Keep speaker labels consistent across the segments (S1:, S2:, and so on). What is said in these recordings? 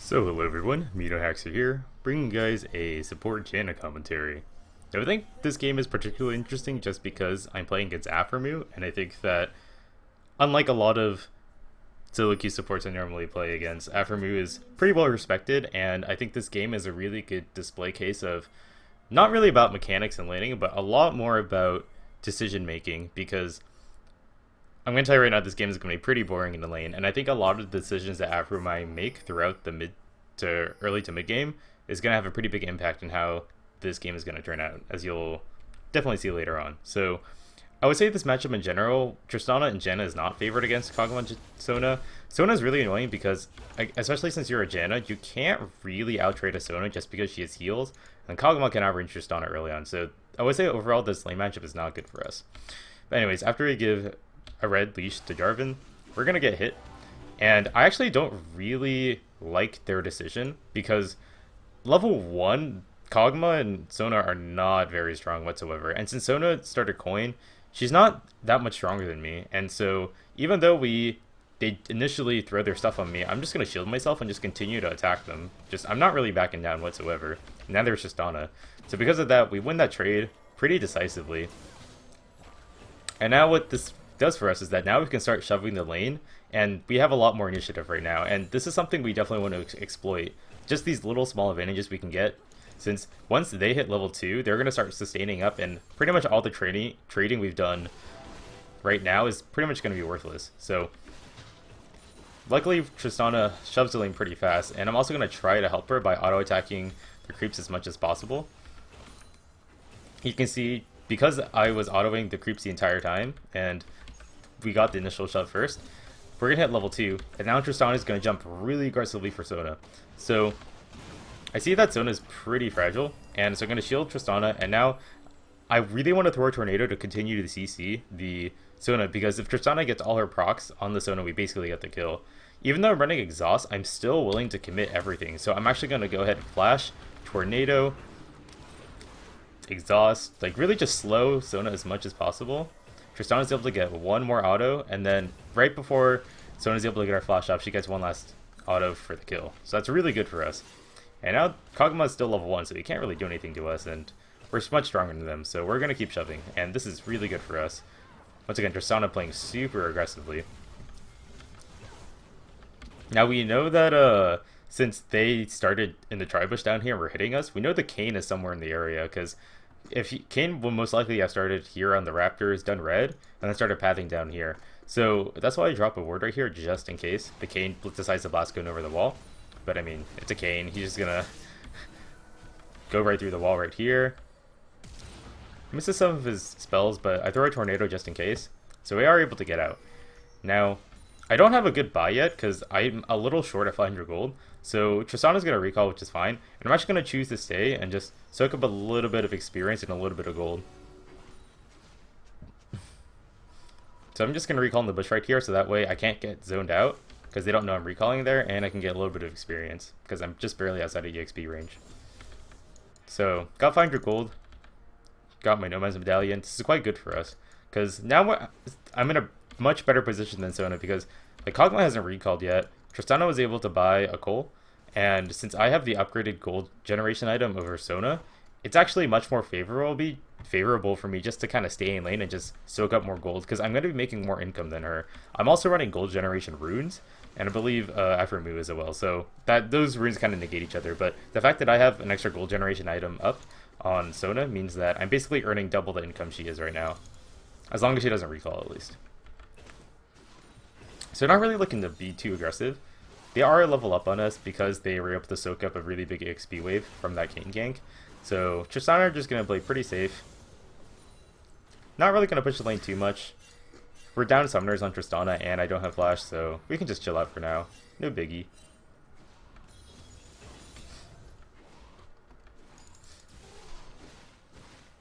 S1: So hello everyone, MeNoHaxor here, bringing you guys a support Janna commentary. Now I think this game is particularly interesting just because I'm playing against Aphromoo, and I think that unlike a lot of solo queue supports I normally play against, Aphromoo is pretty well respected, and I think this game is a really good display case of not really about mechanics and laning, but a lot more about decision making, because I'm going to tell you right now, this game is going to be pretty boring in the lane, and I think a lot of the decisions that Aphromoo make throughout the mid to early to mid game is going to have a pretty big impact on how this game is going to turn out, as you'll definitely see later on. So I would say this matchup in general, Tristana and Janna is not favored against Kog'Maw and Sona. Sona is really annoying because, especially since you're a Janna, you can't really outtrade a Sona just because she has heals, and Kog'Maw can outrange Tristana early on. So I would say overall this lane matchup is not good for us. But anyways, after we give a red leash to Jarvan, we're gonna get hit, and I actually don't really like their decision because level 1 Kog'Maw and Sona are not very strong whatsoever, and since Sona started coin, she's not that much stronger than me, and so even though they initially throw their stuff on me, I'm just gonna shield myself and just continue to attack them. I'm not really backing down whatsoever. Now there's Tristana, so because of that we win that trade pretty decisively. And now what this does for us is that now we can start shoving the lane, and we have a lot more initiative right now, and this is something we definitely want to exploit. Just these little small advantages we can get, since once they hit level 2, they're going to start sustaining up, and pretty much all the trading we've done right now is pretty much going to be worthless. So luckily Tristana shoves the lane pretty fast, and I'm also going to try to help her by auto-attacking the creeps as much as possible. You can see, because I was autoing the creeps the entire time, and we got the initial shove first, we're going to hit level 2, and now Tristana is going to jump really aggressively for Sona. So I see that Sona is pretty fragile, and so I'm going to shield Tristana, and now I really want to throw a tornado to continue to CC the Sona, because if Tristana gets all her procs on the Sona, we basically get the kill. Even though I'm running exhaust, I'm still willing to commit everything, so I'm actually going to go ahead and flash, tornado, exhaust, like really just slow Sona as much as possible. Tristana's able to get one more auto, and then right before Sona's able to get our flash off, she gets one last auto for the kill. So that's really good for us. And now Kog'Maw is still level 1, so he can't really do anything to us, and we're much stronger than them, so we're going to keep shoving, and this is really good for us. Once again, Tristana playing super aggressively. Now we know that since they started in the tri-bush down here and were hitting us, we know the Kayn is somewhere in the area, because Kayn will most likely have started here on the Raptors, done red, and then started pathing down here. So that's why I drop a ward right here, just in case the Kayn decides to blast going over the wall. But I mean, it's a Kayn, he's just gonna go right through the wall right here. Misses some of his spells, but I throw a tornado just in case. So we are able to get out. Now, I don't have a good buy yet, because I'm a little short at 500 gold. So Tristana's going to recall, which is fine. And I'm actually going to choose to stay and just soak up a little bit of experience and a little bit of gold. So I'm just going to recall in the bush right here, so that way I can't get zoned out, because they don't know I'm recalling there, and I can get a little bit of experience, because I'm just barely outside of EXP range. So, got 500 gold. Got my Nomad's Medallion. This is quite good for us, because now I'm in a much better position than Sona, because like Kog'Maw hasn't recalled yet. Tristana was able to buy a Cole, and since I have the upgraded gold generation item over Sona, it's actually much more favorable for me just to kind of stay in lane and just soak up more gold, because I'm going to be making more income than her. I'm also running gold generation runes, and I believe Aphromoo as well, so those runes kind of negate each other, but the fact that I have an extra gold generation item up on Sona means that I'm basically earning double the income she is right now, as long as she doesn't recall at least. So not really looking to be too aggressive. They are a level up on us because they were able to soak up a really big XP wave from that Kayn gank. So Tristana are just going to play pretty safe. Not really going to push the lane too much. We're down summoners on Tristana and I don't have flash, so we can just chill out for now. No biggie.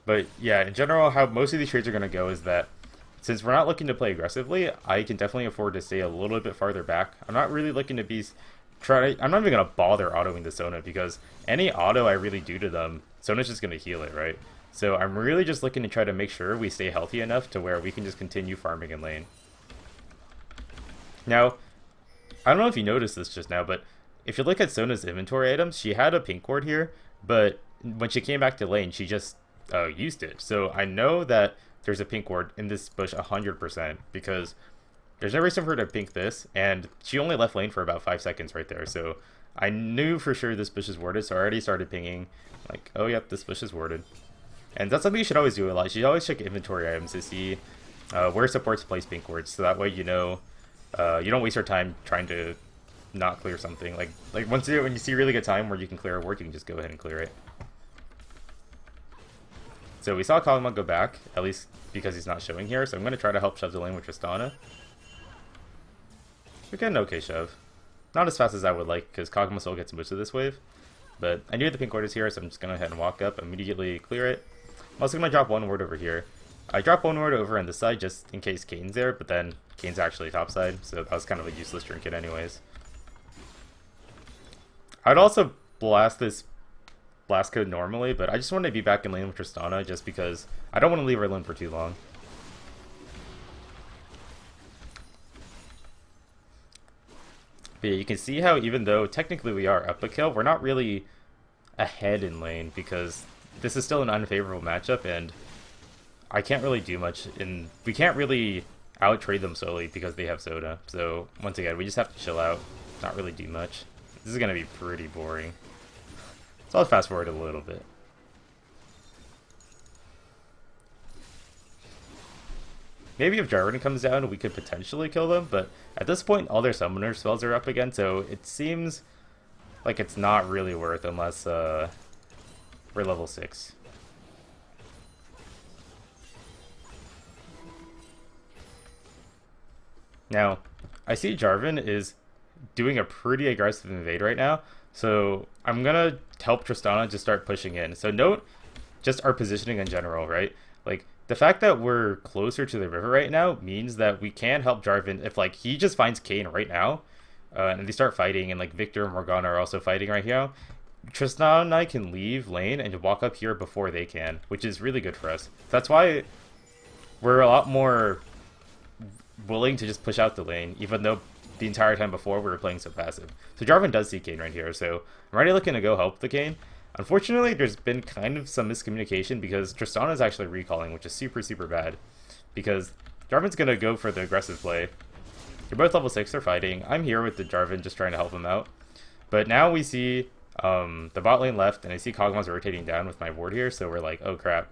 S1: But yeah, in general, how most of these trades are going to go is that since we're not looking to play aggressively, I can definitely afford to stay a little bit farther back. I'm not really looking to I'm not even going to bother autoing the Sona, because any auto I really do to them, Sona's just going to heal it, right? So I'm really just looking to try to make sure we stay healthy enough to where we can just continue farming in lane. Now, I don't know if you noticed this just now, but if you look at Sona's inventory items, she had a pink ward here, but when she came back to lane, she just used it. So I know that there's a pink ward in this bush 100% because there's no reason for her to pink this, and she only left lane for about 5 seconds right there. So I knew for sure this bush is warded, so I already started pinging, like, oh yep, this bush is warded. And that's something you should always do a lot. You should always check inventory items to see where supports place pink wards, so that way you know you don't waste your time trying to not clear something. Like when you see really good time where you can clear a ward, you can just go ahead and clear it. So we saw Kog'Maw go back, at least because he's not showing here, so I'm going to try to help shove the lane with Tristana. We get an okay shove. Not as fast as I would like, because Kog'Maw still gets most of this wave. But I knew the pink ward is here, so I'm just going to go ahead and walk up, immediately clear it. I'm also going to drop one ward over here. I drop one ward over on this side just in case Kane's there, but then Kane's actually topside, so that was kind of a useless trinket anyways. I'd also blast this blast code normally, but I just want to be back in lane with Tristana just because I don't want to leave her alone for too long. But yeah, you can see how even though technically we are up a kill, we're not really ahead in lane because this is still an unfavorable matchup and I can't really do much, and we can't really out-trade them solely because they have Sona. So once again, we just have to chill out, not really do much. This is going to be pretty boring. So I'll fast forward a little bit. Maybe if Jarvan comes down, we could potentially kill them, but at this point, all their summoner spells are up again, so it seems like it's not really worth unless we're level 6. Now, I see Jarvan is doing a pretty aggressive invade right now, so I'm gonna help Tristana just start pushing in. So note just our positioning in general, right? Like, the fact that we're closer to the river right now means that we can help Jarvan if, like, he just finds Kayn right now, and they start fighting, and, like, Victor and Morgana are also fighting right now. Tristana and I can leave lane and walk up here before they can, which is really good for us. That's why we're a lot more willing to just push out the lane, even though the entire time before we were playing so passive. So Jarvan does see Kayn right here, so I'm already looking to go help the Kayn. Unfortunately, there's been kind of some miscommunication because Tristana is actually recalling, which is super, super bad. Because Jarvan's going to go for the aggressive play. They're both level 6, they're fighting. I'm here with the Jarvan just trying to help him out. But now we see the bot lane left, and I see Kog'Maw's rotating down with my ward here, so we're like, oh crap.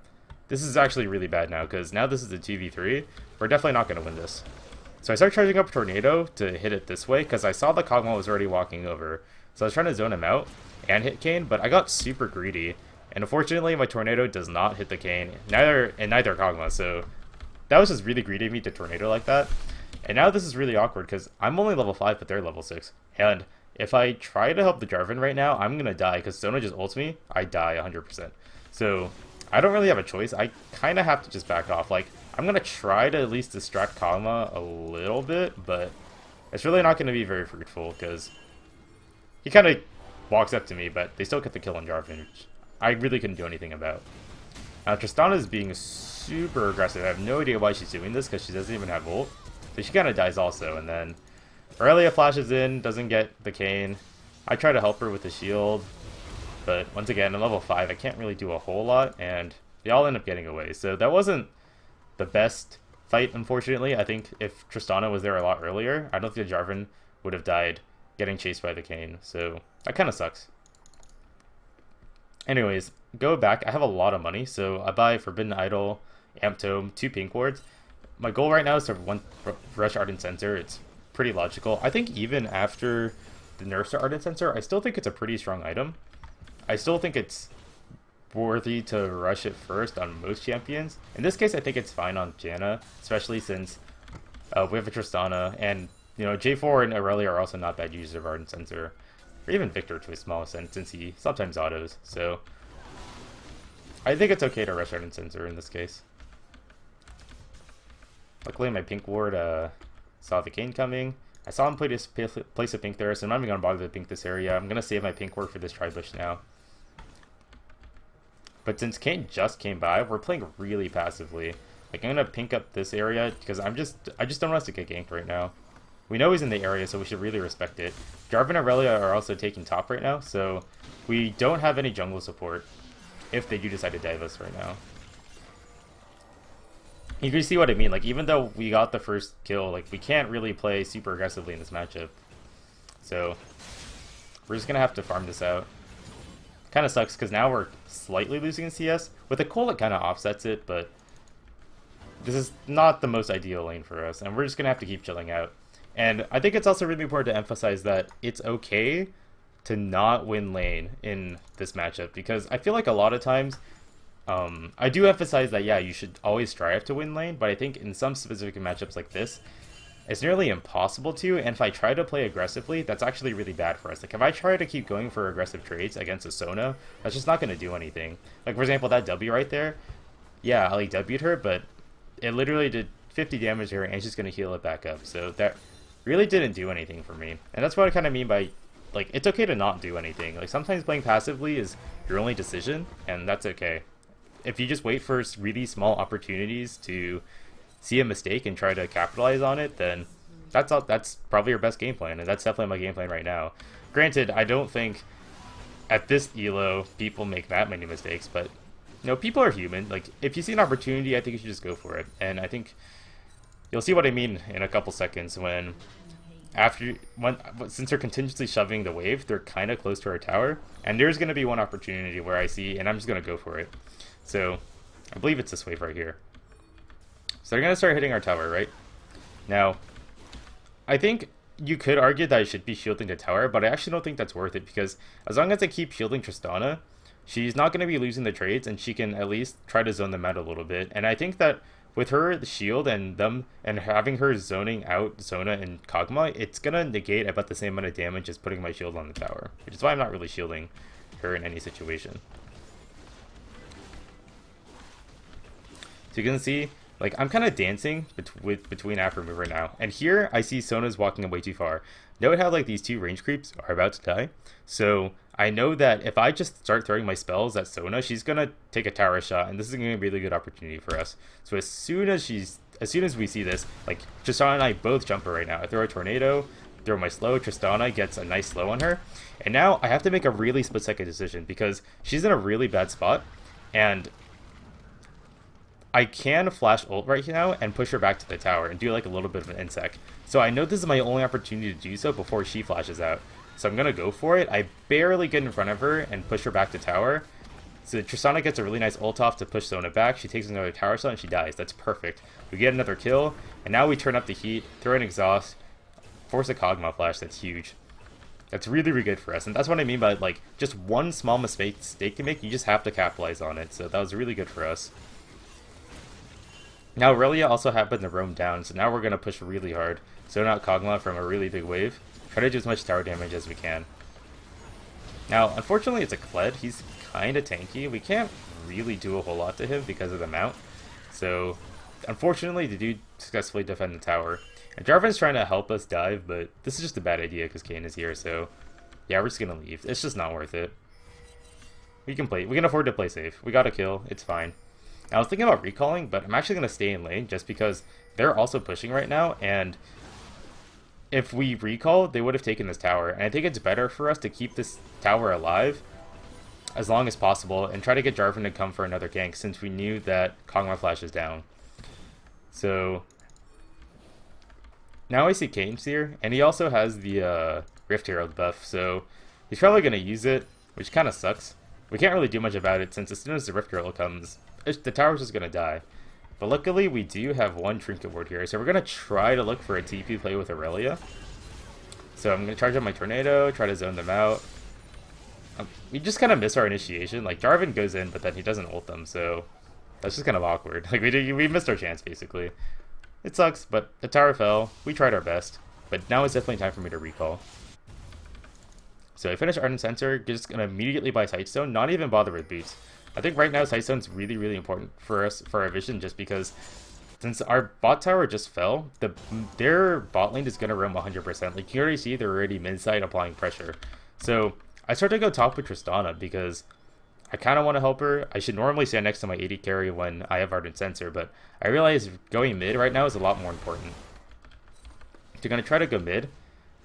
S1: This is actually really bad now, because now this is a 2v3. We're definitely not going to win this. So I started charging up Tornado to hit it this way, because I saw the Kog'Maw was already walking over. So I was trying to zone him out and hit Kayn, but I got super greedy. And unfortunately, my Tornado does not hit the Kayn, neither Kog'Maw, so that was just really greedy of me to Tornado like that. And now this is really awkward, because I'm only level 5, but they're level 6. And if I try to help the Jarvan right now, I'm going to die, because Sona just ults me, I die 100%. So I don't really have a choice. I kind of have to just back off. Like, I'm going to try to at least distract Kog'Maw a little bit, but it's really not going to be very fruitful, because he kind of walks up to me, but they still get the kill on Jarvan, which I really couldn't do anything about. Now, Tristana is being super aggressive. I have no idea why she's doing this, because she doesn't even have ult. So she kind of dies also, and then Aurelia flashes in, doesn't get the Kayn. I try to help her with the shield, but once again, at level 5, I can't really do a whole lot, and they all end up getting away. So that wasn't the best fight, unfortunately. I think if Tristana was there a lot earlier, I don't think the Jarvan would have died getting chased by the Kayn, so that kind of sucks. Anyways, go back. I have a lot of money, so I buy Forbidden Idol, Amp Tome, 2 pink wards. My goal right now is to rush Ardent Censer. It's pretty logical. I think even after the nerfs to Ardent Censer, I still think it's a pretty strong item. I still think it's worthy to rush it first on most champions. In this case, I think it's fine on Janna, especially since we have a Tristana, and you know, J4 and Aurelia are also not bad users of Ardent Censer, or even Victor to a small extent, since he sometimes autos. So I think it's okay to rush Ardent Censer in this case. Luckily, my pink ward saw the Kayn coming. I saw him place a pink there, so I'm not even going to bother to pink this area. I'm going to save my pink ward for this tri-bush now. But since Kayn just came by, we're playing really passively. Like, I'm going to pink up this area because I just don't want us to get ganked right now. We know he's in the area, so we should really respect it. Jarvan and Aurelia are also taking top right now, so we don't have any jungle support if they do decide to dive us right now. You can see what I mean. Like, even though we got the first kill, like, we can't really play super aggressively in this matchup. So we're just gonna have to farm this out. Kind of sucks because now we're slightly losing in CS. With the Cole, it kind of offsets it, but this is not the most ideal lane for us, and we're just gonna have to keep chilling out. And I think it's also really important to emphasize that it's okay to not win lane in this matchup, because I feel like a lot of times, I do emphasize that, yeah, you should always strive to win lane, but I think in some specific matchups like this, it's nearly impossible to, and if I try to play aggressively, that's actually really bad for us. Like, if I try to keep going for aggressive trades against a Sona, that's just not going to do anything. Like, for example, that W right there, yeah, I like W'd her, but it literally did 50 damage to her, and she's going to heal it back up, so that really didn't do anything for me. And that's what I kind of mean by, like, it's okay to not do anything. Like, sometimes playing passively is your only decision, and that's okay. If you just wait for really small opportunities to see a mistake and try to capitalize on it, then that's probably your best game plan, and that's definitely my game plan right now. Granted, I don't think at this elo people make that many mistakes, but you know, people are human. Like, if you see an opportunity, I think you should just go for it. And I think you'll see what I mean in a couple seconds when since they're continuously shoving the wave, they're kind of close to our tower, and there's going to be one opportunity where I see, and I'm just going to go for it. So I believe it's this wave right here. So they're going to start hitting our tower, right? Now, I think you could argue that I should be shielding the tower, but I actually don't think that's worth it, because as long as I keep shielding Tristana, she's not going to be losing the trades, and she can at least try to zone them out a little bit. And I think that with her, the shield, and having her zoning out Sona and Kog'Maw, it's going to negate about the same amount of damage as putting my shield on the tower, which is why I'm not really shielding her in any situation. So you can see, like, I'm kind of dancing between Aphromoo right now. And here, I see Sona's walking way too far. Note how, like, these two range creeps are about to die. So I know that if I just start throwing my spells at Sona, she's going to take a tower shot, and this is going to be a really good opportunity for us. So as soon as we see this, like, Tristana and I both jump her right now. I throw a tornado, throw my slow, Tristana gets a nice slow on her. And now I have to make a really split-second decision, because she's in a really bad spot, and I can flash ult right now and push her back to the tower and do like a little bit of an insect. So I know this is my only opportunity to do so before she flashes out. So I'm going to go for it. I barely get in front of her and push her back to tower. So Tristana gets a really nice ult off to push Sona back. She takes another tower shot and she dies. That's perfect. We get another kill, and now we turn up the heat, throw an exhaust, force a Kog'Maw flash. That's huge. That's really, really good for us. And that's what I mean by, like, just one small mistake you make, you just have to capitalize on it. So that was really good for us. Now Aurelia also happened to roam down, so now we're going to push really hard. Zone out Kog'Maw from a really big wave. Try to do as much tower damage as we can. Now, unfortunately, it's a Kled. He's kind of tanky. We can't really do a whole lot to him because of the mount. So, unfortunately, the dude successfully defend the tower. And Jarvan's trying to help us dive, but this is just a bad idea because Kayn is here, so yeah, we're just going to leave. It's just not worth it. We can afford to play safe. We got a kill. It's fine. I was thinking about recalling, but I'm actually going to stay in lane just because they're also pushing right now, and if we recall, they would have taken this tower, and I think it's better for us to keep this tower alive as long as possible and try to get Jarvan to come for another gank, since we knew that Kog'Maw flash is down. So now I see Kayn's here, and he also has the Rift Herald buff, so he's probably going to use it, which kind of sucks. We can't really do much about it, since as soon as the Rift Herald comes, the tower's just going to die. But luckily, we do have one Trinket Ward here, so we're going to try to look for a TP play with Aurelia. So I'm going to charge up my Tornado, try to zone them out. We just kind of miss our initiation. Like, Jarvan goes in, but then he doesn't ult them, so that's just kind of awkward. Like, we missed our chance, basically. It sucks, but the tower fell. We tried our best, but now it's definitely time for me to recall. So I finished Ardent Sensor, just going to immediately buy Sightstone, not even bother with boots. I think right now Sightstone's really, really important for us, for our vision, just because since our bot tower just fell, their bot lane is going to roam 100%. Like, you already see they're already mid-side applying pressure. So I started to go top with Tristana because I kind of want to help her. I should normally stand next to my AD carry when I have Ardent Sensor, but I realize going mid right now is a lot more important. They're going to try to go mid.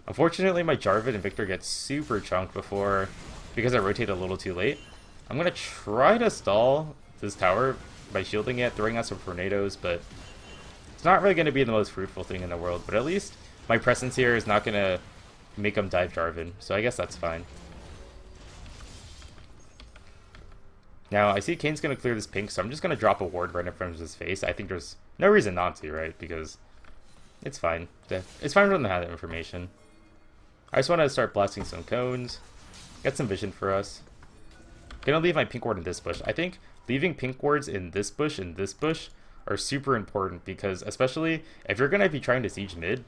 S1: Unfortunately, my Jarvan and Victor get super chunked before, because I rotate a little too late. I'm going to try to stall this tower by shielding it, throwing out some tornadoes, but it's not really going to be the most fruitful thing in the world. But at least my presence here is not going to make him dive Jarvan, so I guess that's fine. Now, I see Kane's going to clear this pink, so I'm just going to drop a ward right in front of his face. I think there's no reason not to, right? Because it's fine. It's fine for them to have that information. I just want to start blasting some cones, get some vision for us. Gonna leave my pink ward in this bush. I think leaving pink wards in this bush and this bush are super important because especially if you're going to be trying to siege mid,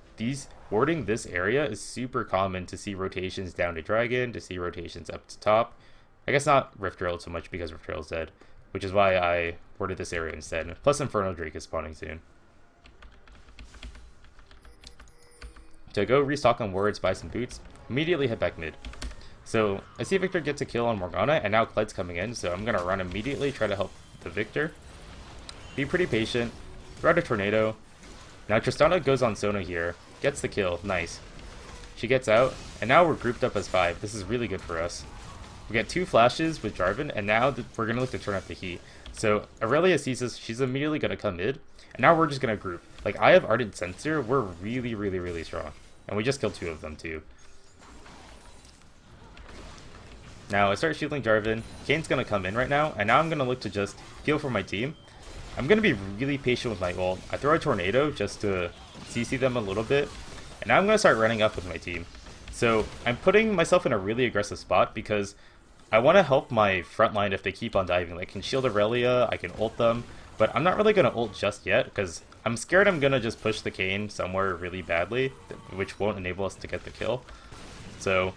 S1: warding this area is super common to see rotations down to dragon, to see rotations up to top. I guess not Rift Herald so much because Rift Herald's dead, which is why I warded this area instead. Plus Infernal Drake is spawning soon. To go restock on wards, buy some boots, immediately head back mid. So I see Victor gets a kill on Morgana, and now Clyde's coming in, so I'm going to run immediately, try to help the Victor. Be pretty patient, throw out a tornado. Now Tristana goes on Sona here, gets the kill, nice. She gets out, and now we're grouped up as 5. This is really good for us. We get 2 flashes with Jarvan, and now we're going to look to turn up the heat. So Aurelia sees us, she's immediately going to come mid, and now we're just going to group. Like, I have Ardent Sensor, we're really, really, really strong. And we just killed 2 of them too. Now I start shielding Jarvan, Kane's going to come in right now, and now I'm going to look to just heal for my team. I'm going to be really patient with my ult. I throw a tornado just to CC them a little bit, and now I'm going to start running up with my team. So I'm putting myself in a really aggressive spot because I want to help my front line if they keep on diving. Like, I can shield Aurelia, I can ult them, but I'm not really going to ult just yet because I'm scared I'm going to just push the Kane somewhere really badly, which won't enable us to get the kill. So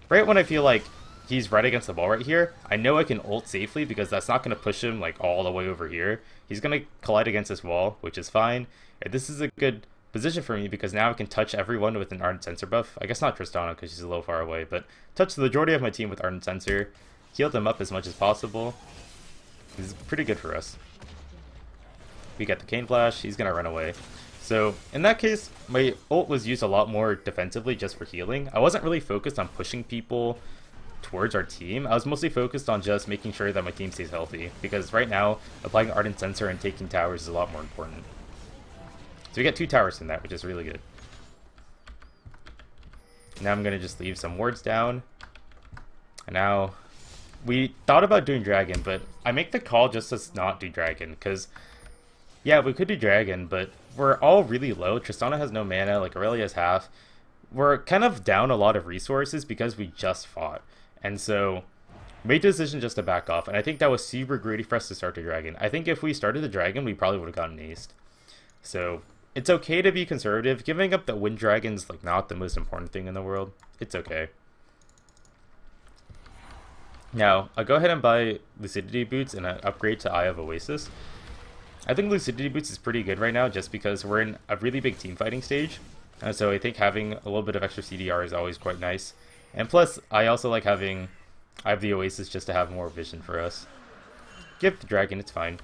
S1: right when I feel like he's right against the wall right here, I know I can ult safely because that's not going to push him like all the way over here. He's going to collide against this wall, which is fine. And this is a good position for me because now I can touch everyone with an Ardent Sensor buff. I guess not Tristana because she's a little far away, but touch the majority of my team with Ardent Sensor, heal them up as much as possible. This is pretty good for us. We get the Kane Flash, he's going to run away. So in that case, my ult was used a lot more defensively just for healing. I wasn't really focused on pushing people towards our team. I was mostly focused on just making sure that my team stays healthy because right now applying Ardent Sensor and taking towers is a lot more important. So we get 2 towers in that, which is really good. Now I'm going to just leave some wards down. And now we thought about doing dragon, but I make the call just to not do dragon because yeah, we could do dragon, but we're all really low. Tristana has no mana, like Aurelia has half. We're kind of down a lot of resources because we just fought. And so made the decision just to back off, and I think that was super greedy for us to start the dragon. I think if we started the dragon, we probably would have gotten aced. So it's okay to be conservative. Giving up the wind dragon's like not the most important thing in the world. It's okay. Now, I'll go ahead and buy Lucidity Boots and an upgrade to Eye of Oasis. I think Lucidity Boots is pretty good right now just because we're in a really big team fighting stage. So I think having a little bit of extra CDR is always quite nice. And plus, I also like having Eye of the Oasis just to have more vision for us. Give the dragon, it's fine.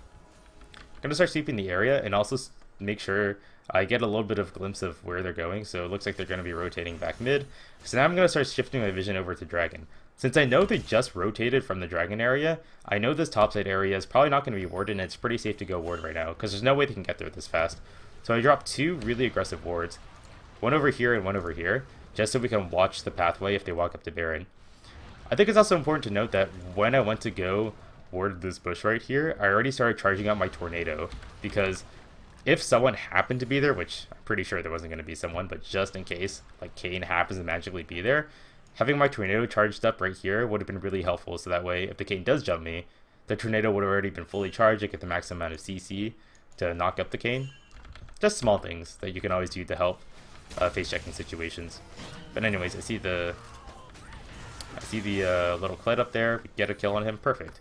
S1: I'm going to start sweeping the area and also make sure I get a little bit of glimpse of where they're going. So it looks like they're going to be rotating back mid. So now I'm going to start shifting my vision over to dragon. Since I know they just rotated from the dragon area, I know this topside area is probably not going to be warded, and it's pretty safe to go ward right now, because there's no way they can get there this fast. So I dropped 2 really aggressive wards, one over here and one over here, just so we can watch the pathway if they walk up to Baron. I think it's also important to note that when I went to go ward this bush right here, I already started charging out my tornado, because if someone happened to be there, which I'm pretty sure there wasn't going to be someone, but just in case, like Kane happens to magically be there, having my tornado charged up right here would have been really helpful, so that way if the Kane does jump me, the tornado would have already been fully charged. I get the maximum amount of CC to knock up the Kane. Just small things that you can always do to help face checking situations. But anyways, I see the little Clyde up there. We get a kill on him, perfect.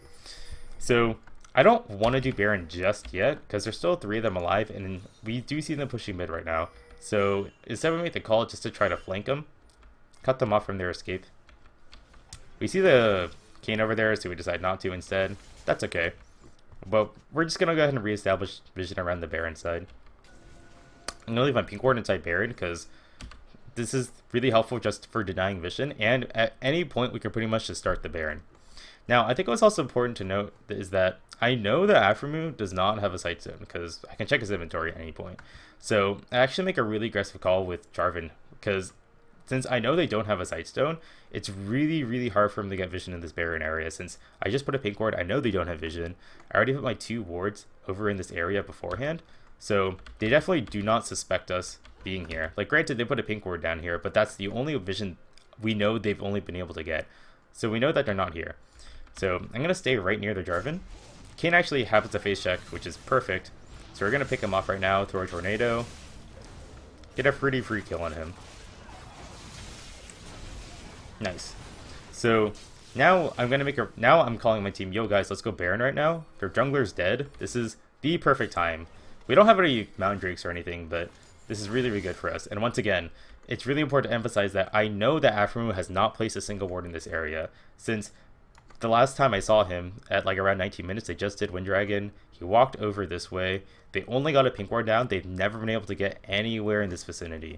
S1: So I don't want to do Baron just yet because there's still 3 of them alive, and we do see them pushing mid right now. So instead we make the call just to try to flank them. Cut them off from their escape. We see the Kane over there, so we decide not to instead. That's okay. But we're just going to go ahead and reestablish vision around the Baron side. I'm going to leave my pink ward inside Baron because this is really helpful just for denying vision, and at any point we can pretty much just start the Baron. Now, I think what's also important to note is that I know that Aphromoo does not have a sight zone because I can check his inventory at any point. So I actually make a really aggressive call with Jarvan because since I know they don't have a sight stone, it's really, really hard for them to get vision in this Baron area. Since I just put a pink ward, I know they don't have vision. I already put my 2 wards over in this area beforehand, so they definitely do not suspect us being here. Like, granted, they put a pink ward down here, but that's the only vision we know they've only been able to get. So we know that they're not here. So I'm going to stay right near the Jarvan. Kayn actually happens to face check, which is perfect. So we're going to pick him off right now, throw a tornado, get a pretty free kill on him. Nice. So now I'm calling my team, yo guys, let's go Baron right now. Their jungler's dead. This is the perfect time. We don't have any Mountain Drakes or anything, but this is really, really good for us. And once again, it's really important to emphasize that I know that Aphromoo has not placed a single ward in this area. Since the last time I saw him at like around 19 minutes, they just did Wind Dragon. He walked over this way. They only got a pink ward down. They've never been able to get anywhere in this vicinity.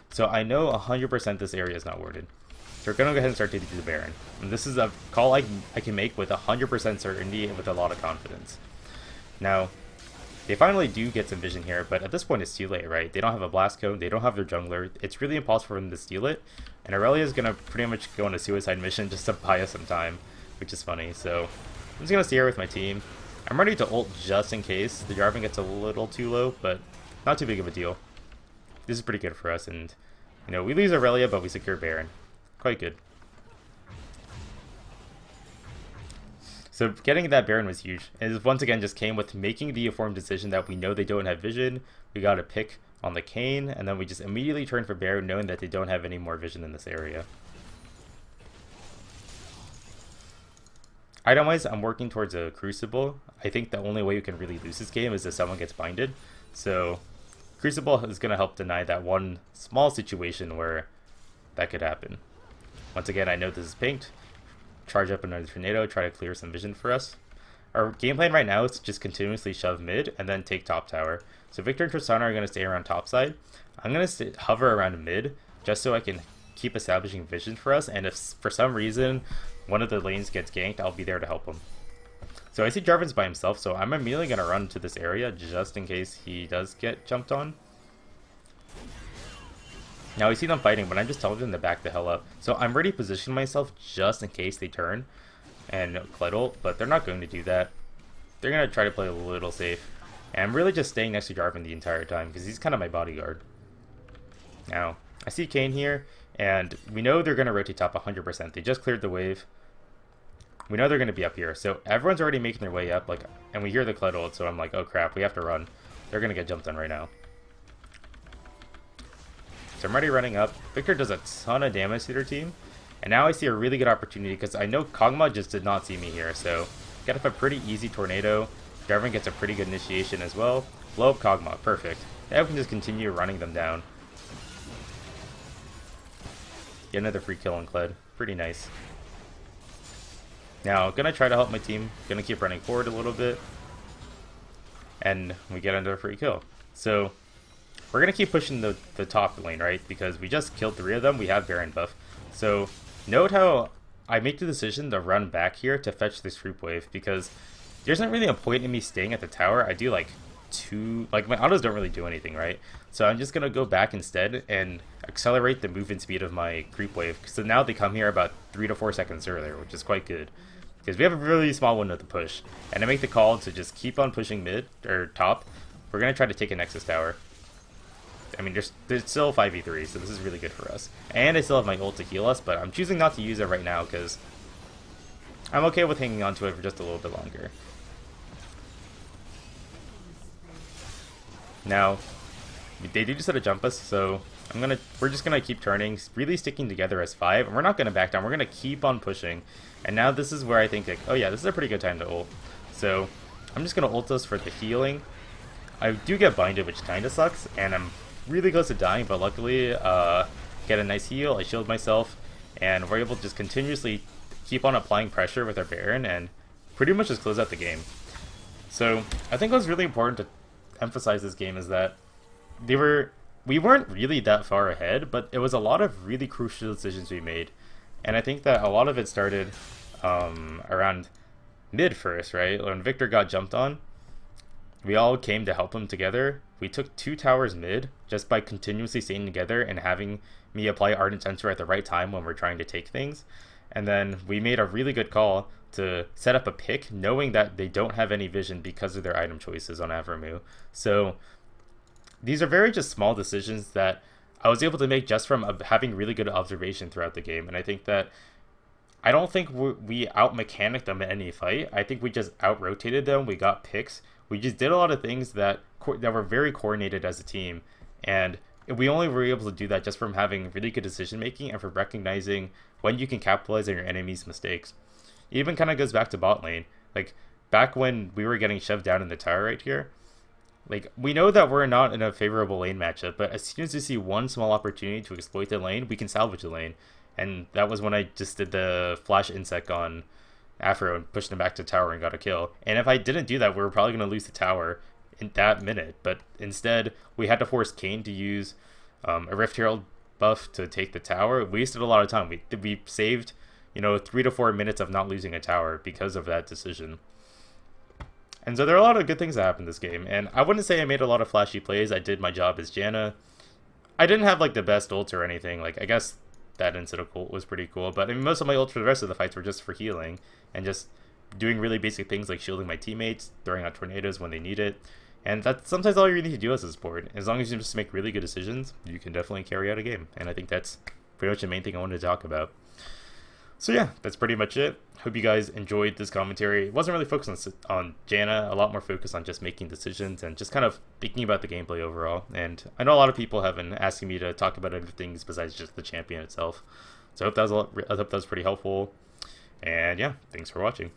S1: So I know 100% this area is not warded. So we're going to go ahead and start to do the Baron. And this is a call I can make with 100% certainty and with a lot of confidence. Now, they finally do get some vision here, but at this point it's too late, right? They don't have a Blast Cone, they don't have their jungler. It's really impossible for them to steal it. And Aurelia is going to pretty much go on a suicide mission just to buy us some time, which is funny. So I'm just going to stay here with my team. I'm ready to ult just in case the Jarvan gets a little too low, but not too big of a deal. This is pretty good for us, and you know, we lose Aurelia, but we secure Baron. Quite good. So getting that Baron was huge. And it once again just came with making the informed decision that we know they don't have vision. We got a pick on the Kayn, and then we just immediately turn for Baron knowing that they don't have any more vision in this area. Item-wise, I'm working towards a Crucible. I think the only way you can really lose this game is if someone gets binded. So Crucible is going to help deny that one small situation where that could happen. Once again, I know this is pinked. Charge up another tornado, try to clear some vision for us. Our game plan right now is to just continuously shove mid and then take top tower. So Victor and Sona are going to stay around top side. I'm going to hover around mid just so I can keep establishing vision for us. And if for some reason one of the lanes gets ganked, I'll be there to help him. So I see Jarvan's by himself, so I'm immediately going to run to this area just in case he does get jumped on. Now I see them fighting, but I'm just telling them to back the hell up. So I'm already positioning myself just in case they turn and Kled ult, but they're not going to do that. They're going to try to play a little safe. And I'm really just staying next to Jarvan the entire time because he's kind of my bodyguard. Now, I see Kayn here, and we know they're going to rotate top 100%. They just cleared the wave. We know they're going to be up here. So everyone's already making their way up, and we hear the Kled ult, so I'm like, oh crap, we have to run. They're going to get jumped on right now. So I'm already running up. Victor does a ton of damage to their team. And now I see a really good opportunity because I know Kog'Maw just did not see me here. So get up a pretty easy tornado. Jarvan gets a pretty good initiation as well. Blow up Kog'Maw. Perfect. Now we can just continue running them down. Get another free kill on Kled. Pretty nice. Now, gonna try to help my team. Gonna keep running forward a little bit. And we get another free kill. So we're going to keep pushing the top lane, right? Because we just killed 3 of them. We have Baron buff. So note how I make the decision to run back here to fetch this creep wave. Because there's not really a point in me staying at the tower. I do like 2... Like my autos don't really do anything, right? So I'm just going to go back instead and accelerate the movement speed of my creep wave. So now they come here about 3 to 4 seconds earlier, which is quite good. Because we have a really small window to push. And I make the call to just keep on pushing mid, or top. We're going to try to take a Nexus tower. I mean, there's still 5v3, so this is really good for us. And I still have my ult to heal us, but I'm choosing not to use it right now because I'm okay with hanging on to it for just a little bit longer. Now, they do just have to jump us, so we're just gonna keep turning, really sticking together as 5, and we're not gonna back down. We're gonna keep on pushing. And now this is where I think, like, oh yeah, this is a pretty good time to ult. So I'm just gonna ult us for the healing. I do get binded, which kind of sucks, and I'm really close to dying, but luckily get a nice heal. I shield myself, and we're able to just continuously keep on applying pressure with our Baron and pretty much just close out the game. So I think what's really important to emphasize this game is that they were we weren't really that far ahead, but it was a lot of really crucial decisions we made. And I think that a lot of it started around mid first, right? When Victor got jumped on, we all came to help him together. We took 2 towers mid just by continuously staying together and having me apply Ardent Sensor at the right time when we're trying to take things. And then we made a really good call to set up a pick, knowing that they don't have any vision because of their item choices on Aphromoo. So these are very just small decisions that I was able to make just from having really good observation throughout the game. And I think that I don't think we out-mechanicked them in any fight. I think we just out-rotated them. We got picks. We just did a lot of things that were very coordinated as a team. And we only were able to do that just from having really good decision-making and from recognizing when you can capitalize on your enemy's mistakes. It even kind of goes back to bot lane. Like, back when we were getting shoved down in the tower right here, like, we know that we're not in a favorable lane matchup, but as soon as we see one small opportunity to exploit the lane, we can salvage the lane. And that was when I just did the flash insect on Aphro and pushed him back to tower and got a kill. And if I didn't do that, we were probably going to lose the tower in that minute. But instead, we had to force Kayn to use a Rift Herald buff to take the tower. We wasted a lot of time. We saved, 3 to 4 minutes of not losing a tower because of that decision. And so there are a lot of good things that happened this game. And I wouldn't say I made a lot of flashy plays. I did my job as Janna. I didn't have like the best ult or anything. Like, I guess that incident ult was pretty cool. But I mean, most of my ults for the rest of the fights were just for healing and just doing really basic things like shielding my teammates, throwing out tornadoes when they need it. And that's sometimes all you need to do as a support. As long as you just make really good decisions, you can definitely carry out a game. And I think that's pretty much the main thing I wanted to talk about. So yeah, that's pretty much it. Hope you guys enjoyed this commentary. It wasn't really focused on Janna, a lot more focused on just making decisions and just kind of thinking about the gameplay overall. And I know a lot of people have been asking me to talk about other things besides just the champion itself. So I hope that was pretty helpful. And yeah, thanks for watching.